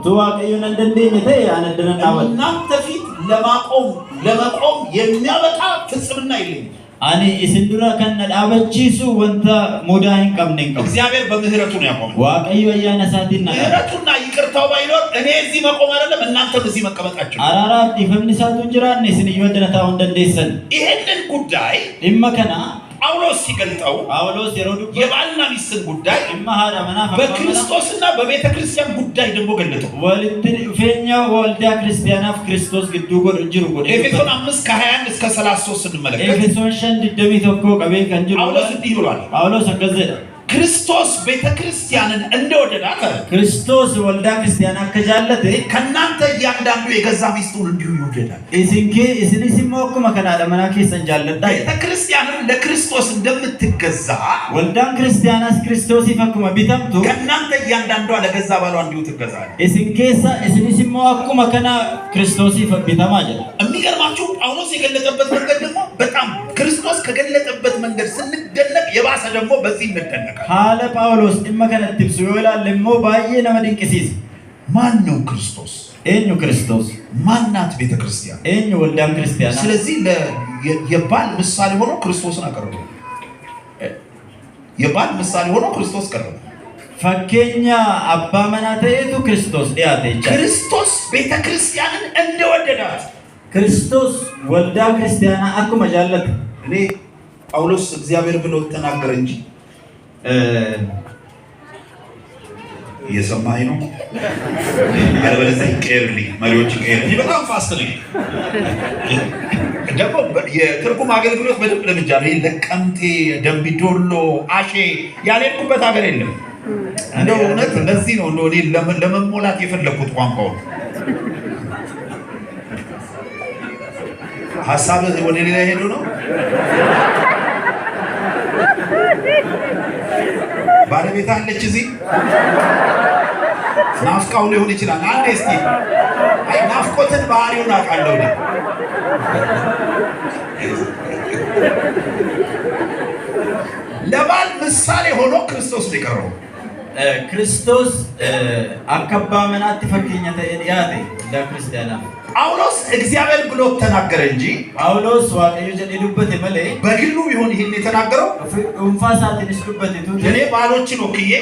ተዋቀዩን እንደንደኝተ ያነደነና እናንተ ፊት ለመቆም የሚያበቃ ፍጽምና የለኝም። አኔ እስንዱራ ከነዳበቺሱ ወንታ ሙዳይን ቀምነን እግዚአብሔር በምህረቱ ነው ያቆመው። ዋቀዩ ያነሳቲና ምህረቱና ይቅርታው ባይኖር እኔ እዚህ መቆም አይደለም እናንተ እዚህ መቀመጣችሁ አራራ ዲፈምንሳቱን ጅራን እስን ይወደነታው እንደንደሰን ይሄንን ጉዳይ ኢመከና ጳውሎስ ሲገልጠው የባልና ሚስትን ጉዳይ በክርስቶስና በቤተ ክርስቲያን ጉዳይ ደግሞ ገለጠው። ወልዳ ክርስቲያናፍ ክርስቶስ ግዱ ጎር እንጅሩ ጎር ኤፌሶን 5:21 እስከ 33 እንመለከት። ኤፌሶን 5:21 ቀቤ ከንጅሩ ጳውሎስ እንዲህ ብሏል። ጳውሎስ አከዘደ ክርስቶስ ቤተ ክርስቲያንን እንደወደዳት ክርስቶስ ወልዳ ክርስቲያና ከጃለተ ከናንተ እያንዳንዱ የገዛ ሚስቱን እንዲሁ ይወደዳል። እስንሲሞኩ መከናለ መናኬ ሰንጃለዳ ቤተ ክርስቲያንን ለክርስቶስ እንደምትገዛ ወልዳን ክርስቲያናስ ክርስቶስ ይፈኩመ ቢተምቱ ከናንተ እያንዳንዱ ለገዛ ባሏ እንዲሁ ትገዛለች። እስንኬሳ እስንሲሞኩ መከና ክርስቶስ ይፈቢተማ ጀ የሚገርማችሁ ጳውሎስ የገለጠበት መንገድ ደግሞ በጣም ክርስቶስ ከገለጠበት መንገድ ስንደነቅ የባሰ ደግሞ በዚህ እንደነቃ ሐለ ጳውሎስ እመከነትብሱ ይላል ለሞ ባዬ ነመድንቅሲስ ማን ነው ክርስቶስ? እኙ ክርስቶስ ማናት ቤተ ክርስቲያን? እኙ ወልዳን ክርስቲያን። ስለዚህ የባል ምሳሌ ሆኖ ክርስቶስን አቀረበ። የባል ምሳሌ ሆኖ ክርስቶስ ቀረበ። ፈከኛ አባ መናተይቱ ክርስቶስ ዲያተ ክርስቶስ ቤተ ክርስቲያንን እንደወደዳት ክርስቶስ ወልዳ ክርስቲያና አኩመ ጃለት እኔ ጳውሎስ እግዚአብሔር ብሎ ተናገረ እንጂ እየሰማኸኝ ነው? ያለበለዚያ ይቀርልኝ መሪዎች ይቀርልኝ። በጣም ፋስት ነው ደግሞ የትርጉም አገልግሎት በደንብ ለምጃለሁ። ይሄ ለቀምቴ፣ ደምቢዶሎ፣ አሼ ያልሄድኩበት ሀገር የለም። እንደው እውነት ለዚህ ነው እንደው እኔ ለመሞላት የፈለኩት ቋንቋው። ሐሳብህ ወደ ሌላ ሄዶ ነው። ባለቤት አለች እዚህ ናፍቃው ሊሆን ይችላል። አንዴ እስቲ አይ ናፍቆትን ባህሪውን አውቃለሁ ነው። ለባል ምሳሌ ሆኖ ክርስቶስ ነው የቀረበው። ክርስቶስ አከባ መናት ፈከኛ ያቴ ለክርስቲያና ጳውሎስ እግዚአብሔር ብሎ ተናገረ እንጂ ጳውሎስ ዋቀዩ ጀዲዱበት የመለ በግሉ ይሆን ይሄን የተናገረው እንፋሳት ይስዱበት እኔ ባሎችን ወክዬ